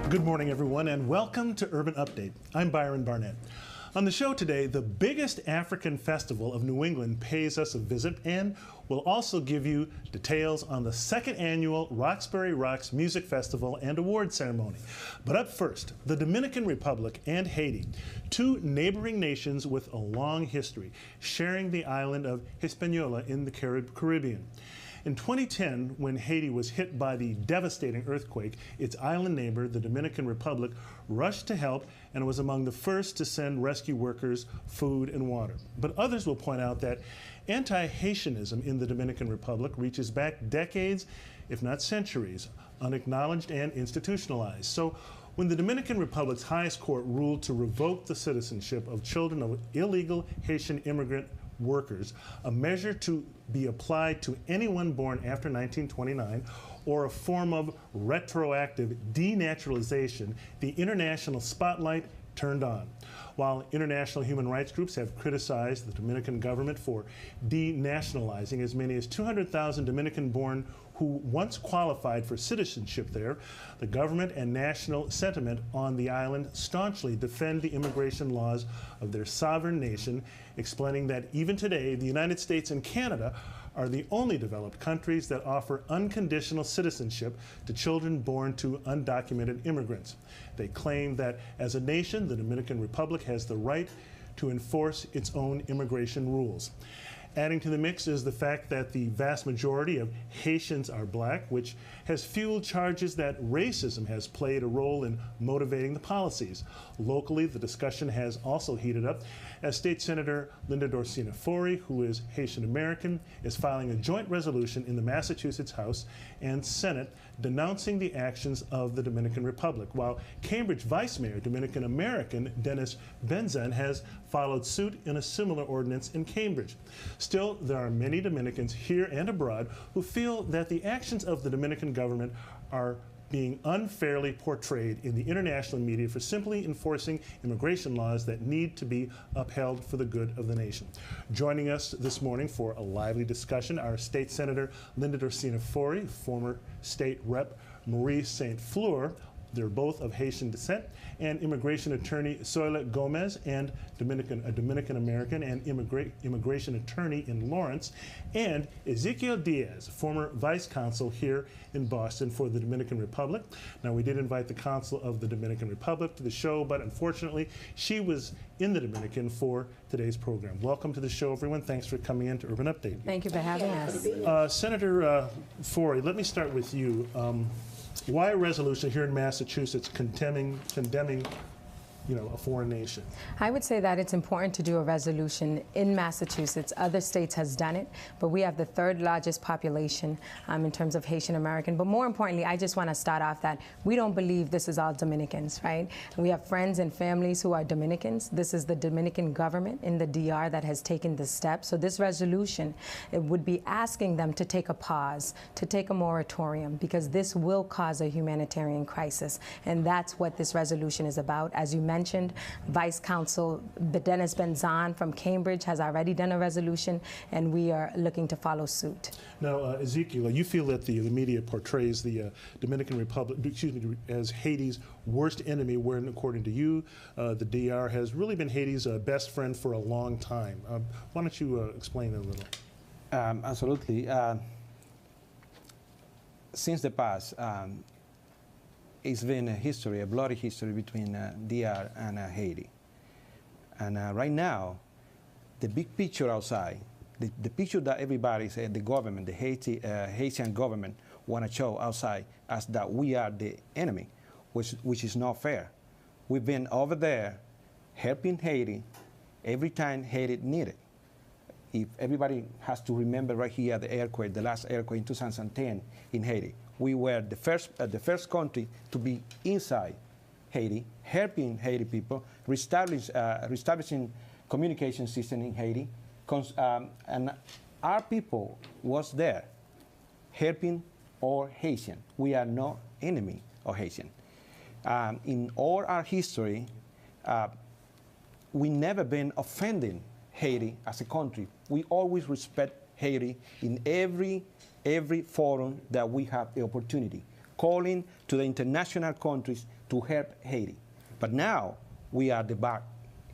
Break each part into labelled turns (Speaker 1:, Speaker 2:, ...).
Speaker 1: Good morning, everyone, and welcome to Urban Update. I'm Byron Barnett. On the show today, the biggest African festival of New England pays us a visit, and we'll also give you details on the second annual Roxbury Rocks Music Festival and Award Ceremony. But up first, the Dominican Republic and Haiti, two neighboring nations with a long history, sharing the island of Hispaniola in the Caribbean. In 2010, when Haiti was hit by the devastating earthquake, its island neighbor, the Dominican Republic, rushed to help and was among the first to send rescue workers food and water. But others will point out that anti-Haitianism in the Dominican Republic reaches back decades, if not centuries, unacknowledged and institutionalized. So when the Dominican Republic's highest court ruled to revoke the citizenship of children of illegal Haitian immigrant workers, a measure to be applied to anyone born after 1929, or a form of retroactive denaturalization, the international spotlight turned on. While international human rights groups have criticized the Dominican government for denationalizing as many as 200,000 Dominican-born who once qualified for citizenship there, the government and national sentiment on the island staunchly defend the immigration laws of their sovereign nation, explaining that even today, the United States and Canada are the only developed countries that offer unconditional citizenship to children born to undocumented immigrants. They claim that as a nation, the Dominican Republic has the right to enforce its own immigration rules. Adding to the mix is the fact that the vast majority of Haitians are black, which has fueled charges that racism has played a role in motivating the policies. Locally, the discussion has also heated up as State Senator Linda Dorsina-Forey, who is Haitian American, is filing a joint resolution in the Massachusetts House and Senate denouncing the actions of the Dominican Republic, while Cambridge Vice Mayor, Dominican American Dennis Benzan, has followed suit in a similar ordinance in Cambridge. Still, there are many Dominicans here and abroad who feel that the actions of the Dominican government are being unfairly portrayed in the international media for simply enforcing immigration laws that need to be upheld for the good of the nation. Joining us this morning for a lively discussion are State Senator Linda Dorsina-Forey, former State Rep Marie St. Fleur, they're both of Haitian descent, and immigration attorney Soila Gomez, and a Dominican American and immigration attorney in Lawrence, and Ezekiel Diaz, former vice consul here in Boston for the Dominican Republic. Now, we did invite the consul of the Dominican Republic to the show, but unfortunately, she was in the Dominican for today's program. Welcome to the show, everyone. Thanks for coming in to Urban Update.
Speaker 2: Thank you for having us.
Speaker 1: Senator Forey, let me start with you. Why a resolution here in Massachusetts condemning a foreign nation?
Speaker 2: I would say that it's important to do a resolution in Massachusetts. Other states has done it, but we have the third largest population in terms of Haitian American. But more importantly, I just want to start off that we don't believe this is all Dominicans, right? We have friends and families who are Dominicans. This is the Dominican government in the DR that has taken this step. So this resolution, it would be asking them to take a pause, to take a moratorium, because this will cause a humanitarian crisis. And that's what this resolution is about. As you mentioned, Vice Consul Dennis Benzan from Cambridge has already done a resolution, and we are looking to follow suit.
Speaker 1: Now, Ezekiel, you feel that the media portrays the Dominican Republic, as Haiti's worst enemy, when, according to you, the DR has really been Haiti's best friend for a long time. Why don't you explain that a little?
Speaker 3: Absolutely. Since the past, it's been a history, a bloody history between DR and Haiti. And right now, the big picture outside, the picture that everybody said, the government, the Haitian government want to show outside as that we are the enemy, which is not fair. We've been over there helping Haiti every time Haiti needed. If everybody has to remember right here the earthquake, the last earthquake in 2010 in Haiti. We were the first country to be inside Haiti, helping Haiti people, reestablishing communication system in Haiti, and our people was there, helping all Haitian. We are no enemy of Haitian. In all our history, we never been offending Haiti as a country. We always respect Haiti in every forum that we have the opportunity, calling to the international countries to help Haiti. But now we are the back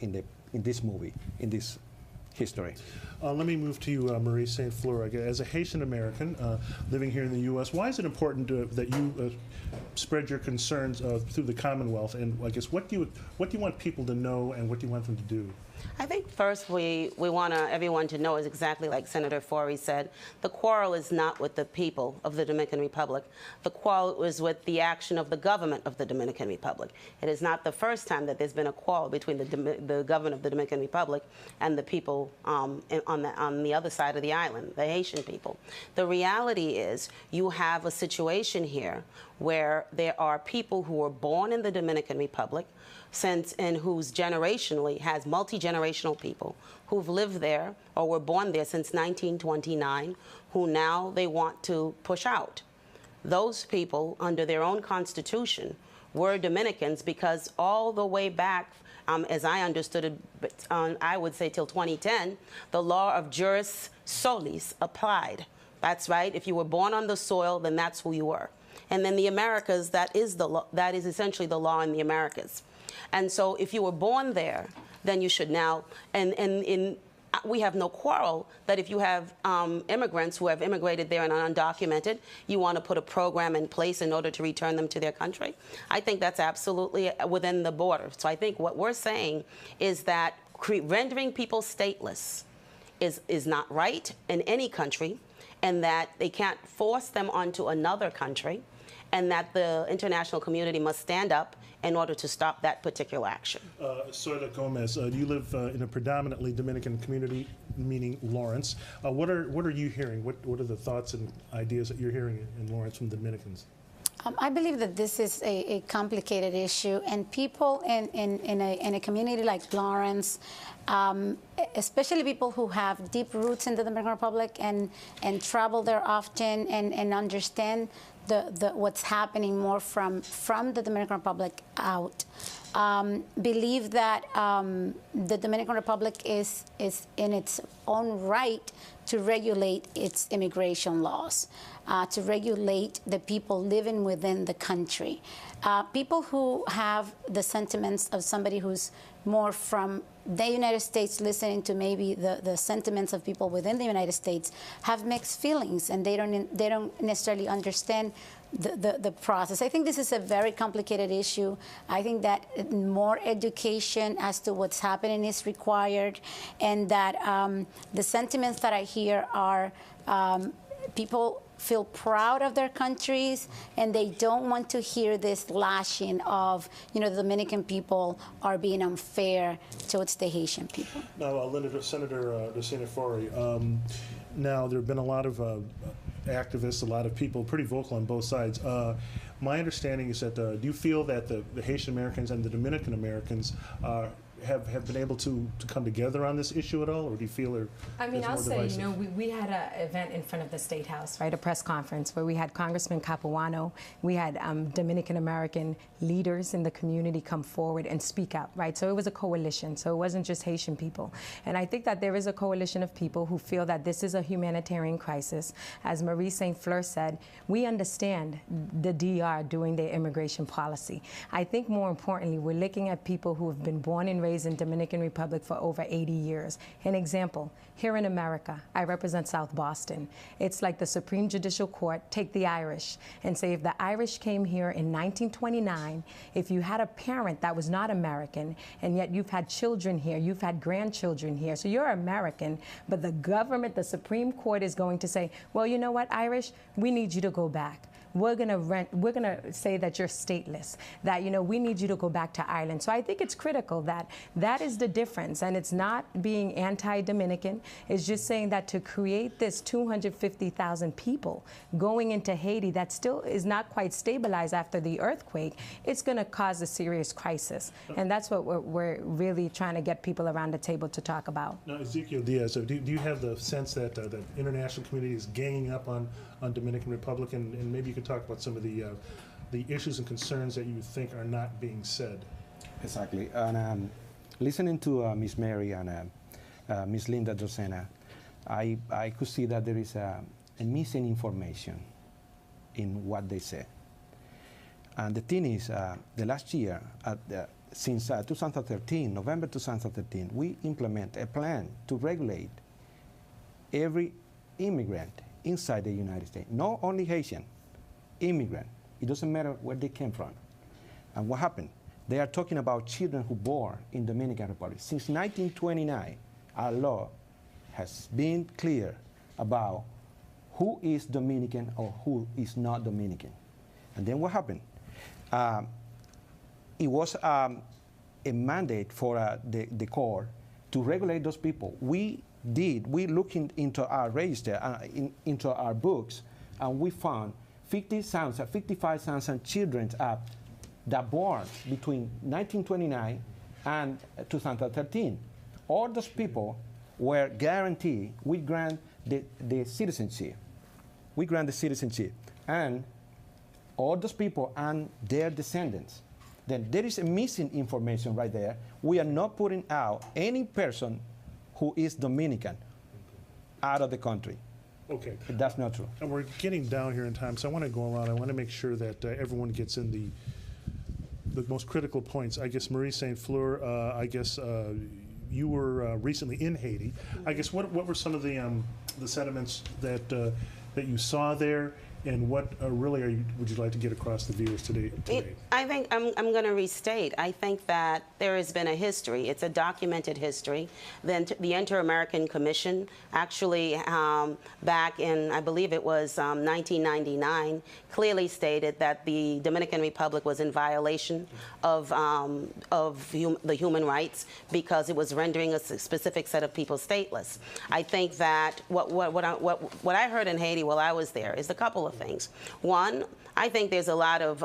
Speaker 3: in this movie, in this history.
Speaker 1: Let me move to you, Marie St. Fleur. As a Haitian American living here in the U.S., why is it important that you spread your concerns through the Commonwealth? And I guess what do you want people to know, and what do you want them to do?
Speaker 4: I think first we want everyone to know is exactly like Senator Fleur said. The quarrel is not with the people of the Dominican Republic. The quarrel is with the action of the government of the Dominican Republic. It is not the first time that there's been a quarrel between the government of the Dominican Republic and the people on the other side of the island, the Haitian people. The reality is you have a situation here where there are people who were born in the Dominican Republic, and who's generationally has multi-generational people who've lived there or were born there since 1929, who now they want to push out. Those people, under their own constitution, were Dominicans because all the way back, as I understood it, I would say till 2010, the law of juris solis applied. That's right. If you were born on the soil, then that's who you were. And then the Americas, that is essentially the law in the Americas. And so if you were born there, then you should now, we have no quarrel that if you have immigrants who have immigrated there and are undocumented, you want to put a program in place in order to return them to their country. I think that's absolutely within the border. So I think what we're saying is that rendering people stateless is not right in any country, and that they can't force them onto another country, and that the international community must stand up in order to stop that particular action.
Speaker 1: Soyla Gomez, you live in a predominantly Dominican community, meaning Lawrence. What are you hearing? What are the thoughts and ideas that you're hearing in Lawrence from the Dominicans?
Speaker 5: I believe that this is a complicated issue, and people in a community like Lawrence, especially people who have deep roots in the Dominican Republic and travel there often and understand what's happening more from the Dominican Republic out, believe that the Dominican Republic is in its own right to regulate its immigration laws, to regulate the people living within the country. People who have the sentiments of somebody who's more from the United States, listening to maybe the sentiments of people within the United States, have mixed feelings, and they don't necessarily understand the process. I think this is a very complicated issue. I think that more education as to what's happening is required, and that the sentiments that I hear are people feel proud of their countries, and they don't want to hear this lashing of, the Dominican people are being unfair towards the Haitian people.
Speaker 1: Now, Senator Fleur, now there have been a lot of activists, a lot of people pretty vocal on both sides. My understanding is that, do you feel that the Haitian Americans and the Dominican Americans have been able to come together on this issue at all, or do you feel
Speaker 2: I'll say, we had an event in front of the State House, right, a press conference where we had Congressman Capuano, we had Dominican American leaders in the community come forward and speak out, right? So it was a coalition, so it wasn't just Haitian people. And I think that there is a coalition of people who feel that this is a humanitarian crisis. As Marie St. Fleur said, we understand the DR doing their immigration policy. I think more importantly, we're looking at people who have been born and raised in Dominican Republic for over 80 years. An example, here in America, I represent South Boston. It's like the Supreme Judicial Court, take the Irish, and say if the Irish came here in 1929, if you had a parent that was not American, and yet you've had children here, you've had grandchildren here, so you're American, but the government, the Supreme Court is going to say, well, you know what, Irish, we need you to go back. We're gonna say that you're stateless, that, we need you to go back to Ireland. So I think it's critical that is the difference, and it's not being anti-Dominican. It's just saying that to create this 250,000 people going into Haiti that still is not quite stabilized after the earthquake, it's gonna cause a serious crisis. And that's what we're really trying to get people around the table to talk about.
Speaker 1: Now, Ezekiel Diaz, so do you have the sense that the international community is ganging up on Dominican Republic, and maybe you could talk about some of the issues and concerns that you think are not being said?
Speaker 3: Exactly. And listening to Miss Mary and Miss Linda Drosena, I could see that there is a missing information in what they say. And the thing is, the last year, since 2013, November 2013, we implement a plan to regulate every immigrant inside the United States, not only Haitian, immigrant. It doesn't matter where they came from. And what happened? They are talking about children who born in Dominican Republic. Since 1929, our law has been clear about who is Dominican or who is not Dominican. And then what happened? It was a mandate for the court to regulate those people. We looked into our register, into our books, and we found 55,000 children that born between 1929 and 2013. All those people were guaranteed, we grant the citizenship. We grant the citizenship. And all those people and their descendants. Then there is a missing information right there. We are not putting out any person who is Dominican out of the country.
Speaker 1: Okay.
Speaker 3: That's not true.
Speaker 1: And we're getting down here in time, so I want to go around. I want to make sure that everyone gets in the most critical points. I guess Marie St. Fleur, I guess you were recently in Haiti. I guess what were some of the sentiments that you saw there, and what really would you like to get across the viewers today?
Speaker 4: I think I'm going to restate. I think that there has been a history. It's a documented history. Then the Inter-American Commission actually back in, I believe it was 1999, clearly stated that the Dominican Republic was in violation of the human rights because it was rendering a specific set of people stateless. I think that what I heard in Haiti while I was there is a couple of things. One, I think there's a lot of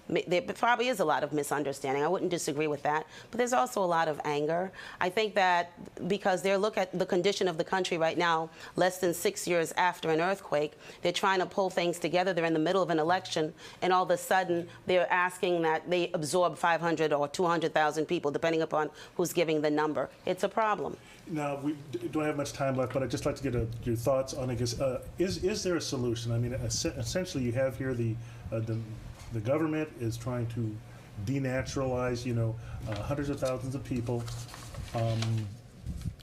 Speaker 4: there probably is a lot of misunderstanding. I wouldn't disagree with that. But there's also a lot of anger. I think that because they look at the condition of the country right now, less than 6 years after an earthquake, they're trying to pull things together. They're in the middle of an election, and all of a sudden they're asking that they absorb 500 or 200,000 people, depending upon who's giving the number. It's a problem.
Speaker 1: Now, we don't have much time left, but I'd just like to get your thoughts on, I guess, is there a solution? I mean, essentially you have here the government is trying to denaturalize, hundreds of thousands of people.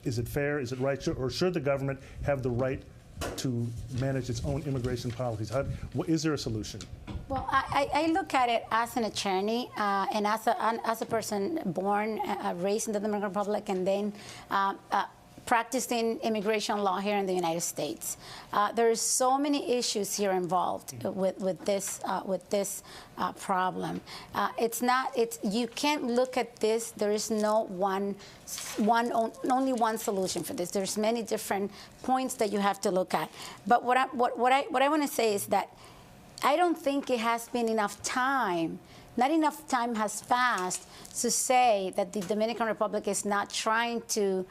Speaker 1: Is it fair? Is it right? Or should the government have the right to manage its own immigration policies? Is there a solution?
Speaker 5: Well, I look at it as an attorney and as a person born, raised in the Dominican Republic, and then practicing immigration law here in the United States. There's so many issues here involved with this problem. You can't look at this. There is no only one solution for this. There's many different points that you have to look at. But what I want to say is that I don't think it has been enough time. Not enough time has passed to say that the Dominican Republic is not trying to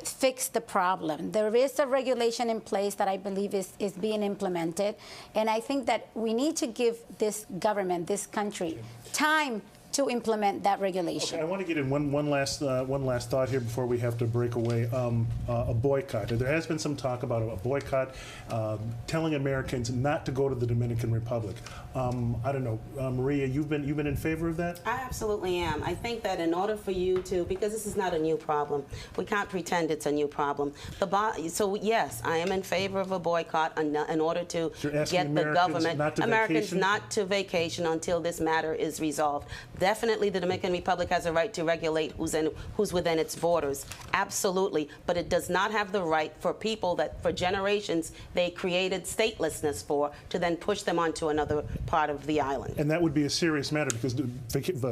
Speaker 5: fix the problem. There is a regulation in place that I believe is being implemented, and I think that we need to give this government, this country, time to implement that regulation.
Speaker 1: Okay, I want to get in one last thought here before we have to break away. A boycott. There has been some talk about a boycott, telling Americans not to go to the Dominican Republic. I don't know, Maria, you've been in favor of that? I
Speaker 4: absolutely am. I think that in order for you to, because this is not a new problem, we can't pretend it's a new problem. So yes, I am in favor of a boycott in order to get the government, Americans not to vacation until this matter is resolved. Definitely, the Dominican Republic has a right to regulate who's within its borders. Absolutely. But it does not have the right for people that, for generations, they created statelessness for, to then push them onto another part of the island.
Speaker 1: And that would be a serious matter because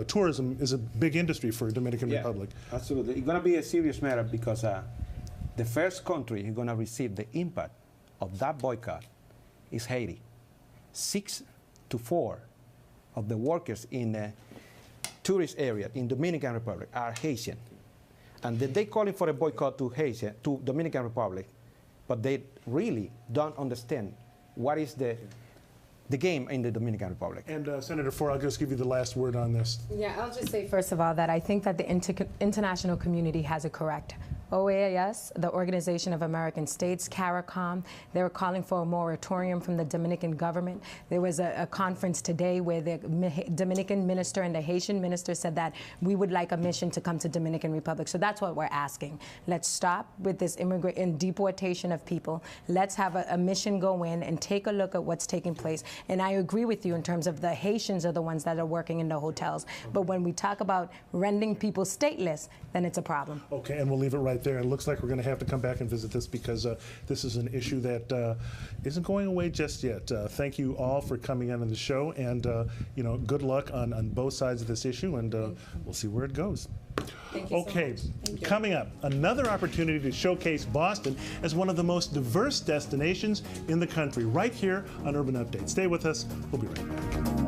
Speaker 1: tourism is a big industry for the Dominican Republic.
Speaker 3: Absolutely. It's going to be a serious matter because the first country who's going to receive the impact of that boycott is Haiti. 6 to 4 of the workers in the tourist area in Dominican Republic are Haitian, and they calling for a boycott to Dominican Republic, but they really don't understand what is the game in the Dominican Republic.
Speaker 1: And Senator Fleur, I'll just give you the last word on this.
Speaker 2: Yeah, I'll just say first of all that I think that the international community has it correct OAS, the Organization of American States, CARICOM. They were calling for a moratorium from the Dominican government. There was a conference today where the Dominican minister and the Haitian minister said that we would like a mission to come to Dominican Republic. So that's what we're asking. Let's stop with this immigrant and deportation of people. Let's have a mission go in and take a look at what's taking place. And I agree with you in terms of the Haitians are the ones that are working in the hotels. But when we talk about rendering people stateless, then it's a problem.
Speaker 1: Okay, and we'll leave it right there. It looks like we're going to have to come back and visit this because this is an issue that isn't going away just yet. Thank you all for coming on the show, and you know, good luck on both sides of this issue, and we'll see where it goes.
Speaker 2: Thank you
Speaker 1: Okay,
Speaker 2: so much.
Speaker 1: coming up, another opportunity to showcase Boston as one of the most diverse destinations in the country, right here on Urban Update. Stay with us. We'll be right back.